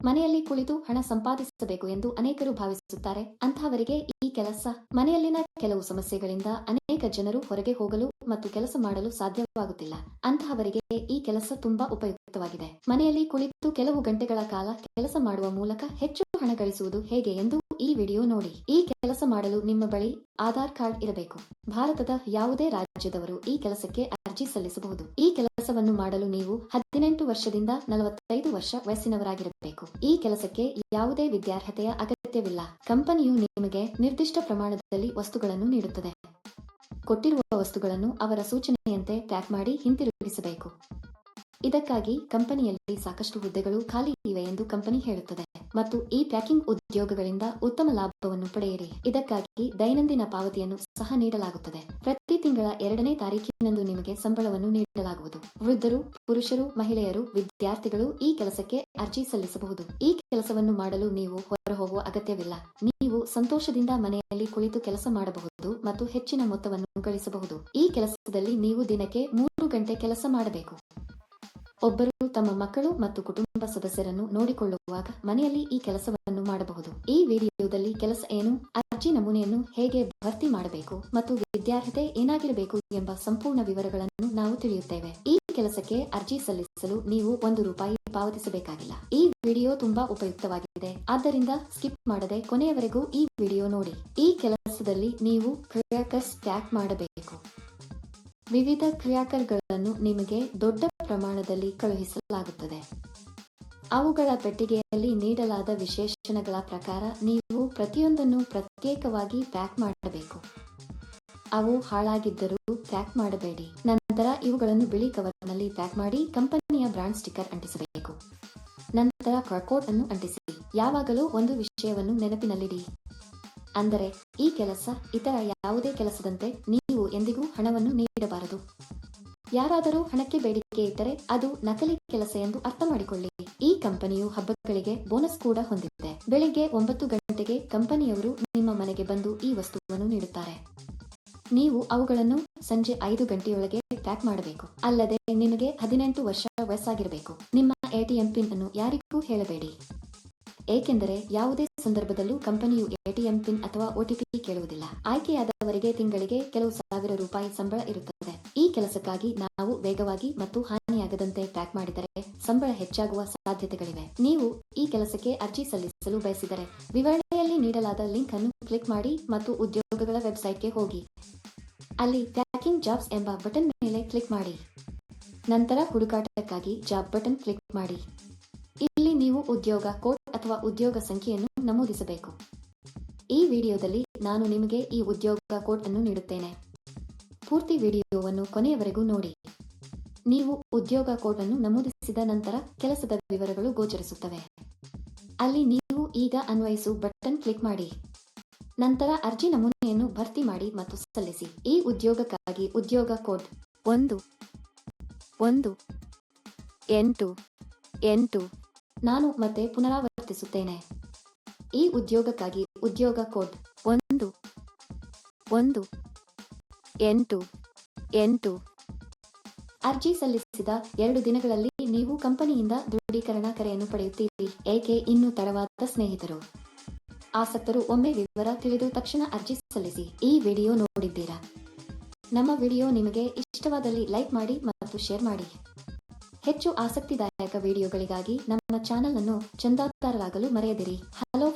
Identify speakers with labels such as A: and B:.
A: ಮನೆಯಲ್ಲಿ ಕುಳಿತು ಹಣ ಸಂಪಾದಿಸಬೇಕು ಎಂದು ಅನೇಕರು ಭಾವಿಸುತ್ತಾರೆ. ಅಂತಹವರಿಗೆ ಈ ಕೆಲಸ. ಮನೆಯಲ್ಲಿನ ಕೆಲವು ಸಮಸ್ಯೆಗಳಿಂದ ಅನೇಕ ಜನರು ಹೊರಗೆ ಹೋಗಲು ಮತ್ತು ಕೆಲಸ ಮಾಡಲು ಸಾಧ್ಯವಾಗುತ್ತಿಲ್ಲ. ಅಂತಹವರಿಗೆ ಈ ಕೆಲಸ ತುಂಬಾ ಉಪಯುಕ್ತವಾಗಿದೆ. ಮನೆಯಲ್ಲಿ ಕುಳಿತು ಕೆಲವು ಗಂಟೆಗಳ ಕಾಲ ಕೆಲಸ ಮಾಡುವ ಮೂಲಕ ಹೆಚ್ಚು ಹಣ ಗಳಿಸುವುದು ಹೇಗೆ ಎಂದು ಈ ವಿಡಿಯೋ ನೋಡಿ. ಈ ಕೆಲಸ ಮಾಡಲು ನಿಮ್ಮ ಬಳಿ ಆಧಾರ್ ಕಾರ್ಡ್ ಇರಬೇಕು. ಭಾರತದ ಯಾವುದೇ ರಾಜ್ಯದವರು ಈ ಕೆಲಸಕ್ಕೆ ಅರ್ಜಿ ಸಲ್ಲಿಸಬಹುದು. ಈ ಕೆಲಸವನ್ನು ಮಾಡಲು ನೀವು 18 ವರ್ಷದಿಂದ 45 ವರ್ಷ ವಯಸ್ಸಿನವರಾಗಿರಬೇಕು. ಈ ಕೆಲಸಕ್ಕೆ ಯಾವುದೇ ವಿದ್ಯಾರ್ಹತೆಯ ಅಗತ್ಯವಿಲ್ಲ. ಕಂಪನಿಯು ನಿಮಗೆ ನಿರ್ದಿಷ್ಟ ಪ್ರಮಾಣದಲ್ಲಿ ವಸ್ತುಗಳನ್ನು ನೀಡುತ್ತದೆ. ಕೊಟ್ಟಿರುವ ವಸ್ತುಗಳನ್ನು ಅವರ ಸೂಚನೆಯಂತೆ ಪ್ಯಾಕ್ ಮಾಡಿ ಹಿಂತಿರುಗಿಸಬೇಕು. ಇದಕ್ಕಾಗಿ ಕಂಪನಿಯಲ್ಲಿ ಸಾಕಷ್ಟು ಹುದ್ದೆಗಳು ಖಾಲಿ ಇವೆ ಎಂದು ಕಂಪನಿ ಹೇಳುತ್ತದೆ ಮತ್ತು ಈ ಪ್ಯಾಕಿಂಗ್ ಉದ್ಯೋಗಗಳಿಂದ ಉತ್ತಮ ಲಾಭವನ್ನು ಪಡೆಯಿರಿ. ಇದಕ್ಕಾಗಿ ದೈನಂದಿನ ಪಾವತಿಯನ್ನು ಸಹ ನೀಡಲಾಗುತ್ತದೆ. ಪ್ರತಿ ತಿಂಗಳ 2ನೇ ತಾರೀಖಿನಂದು ನಿಮಗೆ ಸಂಬಳವನ್ನು ನೀಡಲಾಗುವುದು. ವೃದ್ಧರು, ಪುರುಷರು, ಮಹಿಳೆಯರು, ವಿದ್ಯಾರ್ಥಿಗಳು ಈ ಕೆಲಸಕ್ಕೆ ಅರ್ಜಿ ಸಲ್ಲಿಸಬಹುದು. ಈ ಕೆಲಸವನ್ನು ಮಾಡಲು ನೀವು ಹೊರಹೋಗುವ ಅಗತ್ಯವಿಲ್ಲ. ನೀವು ಸಂತೋಷದಿಂದ ಮನೆಯಲ್ಲಿ ಕುಳಿತು ಕೆಲಸ ಮಾಡಬಹುದು ಮತ್ತು ಹೆಚ್ಚಿನ ಮೊತ್ತವನ್ನು ಗಳಿಸಬಹುದು. ಈ ಕೆಲಸದಲ್ಲಿ ನೀವು ದಿನಕ್ಕೆ 3 ಗಂಟೆ ಕೆಲಸ ಮಾಡಬೇಕು. ಒಬ್ಬರು ತಮ್ಮ ಮಕ್ಕಳು ಮತ್ತು ಕುಟುಂಬ ಸದಸ್ಯರನ್ನು ನೋಡಿಕೊಳ್ಳುವಾಗ ಮನೆಯಲ್ಲಿ ಈ ಕೆಲಸವನ್ನು ಮಾಡಬಹುದು. ಈ ವಿಡಿಯೋದಲ್ಲಿ ಕೆಲಸ ಏನು, ಅರ್ಜಿ ನಮೂನೆಯನ್ನು ಹೇಗೆ ಭರ್ತಿ ಮಾಡಬೇಕು ಮತ್ತು ವಿದ್ಯಾರ್ಹತೆ ಏನಾಗಿರಬೇಕು ಎಂಬ ಸಂಪೂರ್ಣ ವಿವರಗಳನ್ನು ನಾವು ತಿಳಿಯುತ್ತೇವೆ. ಈ ಕೆಲಸಕ್ಕೆ ಅರ್ಜಿ ಸಲ್ಲಿಸಲು ನೀವು ₹1 ಪಾವತಿಸಬೇಕಾಗಿಲ್ಲ. ಈ ವಿಡಿಯೋ ತುಂಬಾ ಉಪಯುಕ್ತವಾಗಿದೆ, ಆದ್ದರಿಂದ ಸ್ಕಿಪ್ ಮಾಡದೆ ಕೊನೆಯವರೆಗೂ ಈ ವಿಡಿಯೋ ನೋಡಿ. ಈ ಕೆಲಸದಲ್ಲಿ ನೀವು ಕ್ರ್ಯಾಕರ್ಸ್ ಪ್ಯಾಕ್ ಮಾಡಬೇಕು. ವಿವಿಧ ಕ್ರ್ಯಾಕರ್ಗಳನ್ನು ನಿಮಗೆ ದೊಡ್ಡ ಪ್ರಮಾಣದಲ್ಲಿ ಕಳುಹಿಸಲಾಗುತ್ತದೆ. ಅವುಗಳ ಪೆಟ್ಟಿಗೆಯಲ್ಲಿ ನೀಡಲಾದ ವಿಶೇಷಣಗಳ ಪ್ರಕಾರ ನೀವು ಪ್ರತಿಯೊಂದನ್ನು ಪ್ರತ್ಯೇಕವಾಗಿ ಪ್ಯಾಕ್ ಮಾಡಬೇಕು. ಅವು ಹಾಳಾಗಿದ್ದರೂ ಪ್ಯಾಕ್ ಮಾಡಬೇಡಿ. ನಂತರ ಇವುಗಳನ್ನು ಬಿಳಿ ಕವರ್ನಲ್ಲಿ ಪ್ಯಾಕ್ ಮಾಡಿ ಕಂಪನಿಯ ಬ್ರಾಂಡ್ ಸ್ಟಿಕ್ಕರ್ ಅಂಟಿಸಬೇಕು. ನಂತರ ಬಾರ್ಕೋಡ್ ಅನ್ನು ಅಂಟಿಸಿ. ಯಾವಾಗಲೂ ಒಂದು ವಿಷಯವನ್ನು ನೆನಪಿನಲ್ಲಿಡಿ. ಅಂದರೆ ಈ ಕೆಲಸ ಇತರ ಯಾವುದೇ ಕೆಲಸದಂತೆ ನೀವು ಎಂದಿಗೂ ಹಣವನ್ನು ನೀಡಬಾರದು. ಯಾರಾದರೂ ಹಣಕ್ಕೆ ಬೇಡಿಕೆ ಇಟ್ಟರೆ ಅದು ನಕಲಿ ಕೆಲಸ ಎಂದು ಅರ್ಥ ಮಾಡಿಕೊಳ್ಳಿ. ಈ ಕಂಪನಿಯು ಹಬ್ಬಗಳಿಗೆ ಬೋನಸ್ ಕೂಡ ಹೊಂದಿದೆ. ಬೆಳಿಗ್ಗೆ 9 ಗಂಟೆಗೆ ಕಂಪನಿಯವರು ನಿಮ್ಮ ಮನೆಗೆ ಬಂದು ಈ ವಸ್ತುವನ್ನು ನೀಡುತ್ತಾರೆ. ನೀವು ಅವುಗಳನ್ನು ಸಂಜೆ 5 ಗಂಟೆಯೊಳಗೆ ಪ್ಯಾಕ್ ಮಾಡಬೇಕು. ಅಲ್ಲದೆ ನಿಮಗೆ 18 ವರ್ಷ ವಯಸ್ಸಾಗಿರಬೇಕು. ನಿಮ್ಮ ATM ಪಿನ್ ಅನ್ನು ಯಾರಿಗೂ ಹೇಳಬೇಡಿ, ಏಕೆಂದರೆ ಯಾವುದೇ ಸಂದರ್ಭದಲ್ಲೂ ಕಂಪನಿಯು ATM ಪಿನ್ ಅಥವಾ OTP ಕೇಳುವುದಿಲ್ಲ. ಆಯ್ಕೆಯಾದವರಿಗೆ ತಿಂಗಳಿಗೆ ಕೆಲವು ₹1000 ಸಂಬಳ ಇರುತ್ತದೆ. ಈ ಕೆಲಸಕ್ಕಾಗಿ ನಾವು ವೇಗವಾಗಿ ಮತ್ತು ಹಾನಿಯಾಗದಂತೆ ಪ್ಯಾಕ್ ಮಾಡಿದರೆ ಸಂಬಳ ಹೆಚ್ಚಾಗುವ ಸಾಧ್ಯತೆಗಳಿವೆ. ನೀವು ಈ ಕೆಲಸಕ್ಕೆ ಅರ್ಜಿ ಸಲ್ಲಿಸಲು ಬಯಸಿದರೆ ವಿವರಣೆಯಲ್ಲಿ ನೀಡಲಾದ ಲಿಂಕ್ ಅನ್ನು ಕ್ಲಿಕ್ ಮಾಡಿ ಮತ್ತು ಉದ್ಯೋಗಗಳ ವೆಬ್ಸೈಟ್ಗೆ ಹೋಗಿ. ಅಲ್ಲಿ ಪ್ಯಾಕಿಂಗ್ ಜಾಬ್ಸ್ ಎಂಬ ಬಟನ್ ಮೇಲೆ ಕ್ಲಿಕ್ ಮಾಡಿ. ನಂತರ ಹುಡುಕಾಟಕ್ಕಾಗಿ ಜಾಬ್ ಬಟನ್ ಕ್ಲಿಕ್ ಮಾಡಿ. ಇಲ್ಲಿ ನೀವು ಉದ್ಯೋಗ ಕೋಡ್ ಅಥವಾ ಉದ್ಯೋಗ ಸಂಖ್ಯೆಯನ್ನು ನಮೂದಿಸಬೇಕು. ಈ ವಿಡಿಯೋದಲ್ಲಿ ನಾನು ನಿಮಗೆ ಈ ಉದ್ಯೋಗ ಕೋಡ್ ಅನ್ನು ನೀಡುತ್ತೇನೆ. ಪೂರ್ತಿ ವಿಡಿಯೋವನ್ನು ಕೊನೆಯವರೆಗೂ ನೋಡಿ. ನೀವು ಉದ್ಯೋಗ ಕೋಡ್ ಅನ್ನು ನಮೂದಿಸಿದ ನಂತರ ಕೆಲಸದ ವಿವರಗಳು ಗೋಚರಿಸುತ್ತವೆ. ಅಲ್ಲಿ ನೀವು ಈಗ ಅನ್ವಯಿಸು ಬಟನ್ ಕ್ಲಿಕ್ ಮಾಡಿ. ನಂತರ ಅರ್ಜಿ ನಮೂನೆಯನ್ನು ಭರ್ತಿ ಮಾಡಿ ಮತ್ತು ಸಲ್ಲಿಸಿ. ಈ ಉದ್ಯೋಗಕ್ಕಾಗಿ ಉದ್ಯೋಗ ಕೋಡ್ 1188. ನಾನು ಮತ್ತೆ ಪುನರಾವರ್ತಿಸುತ್ತೇನೆ. ಈ ಉದ್ಯೋಗಕ್ಕಾಗಿ ಉದ್ಯೋಗ ಕೋಡ್ 1188. ಅರ್ಜಿ ಸಲ್ಲಿಸಿದ 2 ದಿನಗಳಲ್ಲಿ ನೀವು ಕಂಪನಿಯಿಂದ ದೃಢೀಕರಣ ಕರೆಯನ್ನು ಪಡೆಯುತ್ತೀರಿ. ಏಕೆ ಇನ್ನೂ ತಡವಾದ ಸ್ನೇಹಿತರು? ಆಸಕ್ತರು ಒಮ್ಮೆ ವಿವರ ತಿಳಿದು ತಕ್ಷಣ ಅರ್ಜಿ ಸಲ್ಲಿಸಿ. ಈ ವಿಡಿಯೋ ನೋಡಿದ್ದೀರಾ? ನಮ್ಮ ವಿಡಿಯೋ ನಿಮಗೆ ಇಷ್ಟವಾದಲ್ಲಿ ಲೈಕ್ ಮಾಡಿ ಮತ್ತು ಶೇರ್ ಮಾಡಿ. ಹೆಚ್ಚು ಆಸಕ್ತಿದಾಯಕ ವಿಡಿಯೋಗಳಿಗಾಗಿ ನಮ್ಮ ಚಾನೆಲ್ ಅನ್ನು ಚಂದಾದಾರರಾಗಲು ಮರೆಯದಿರಿ. ಹಲೋ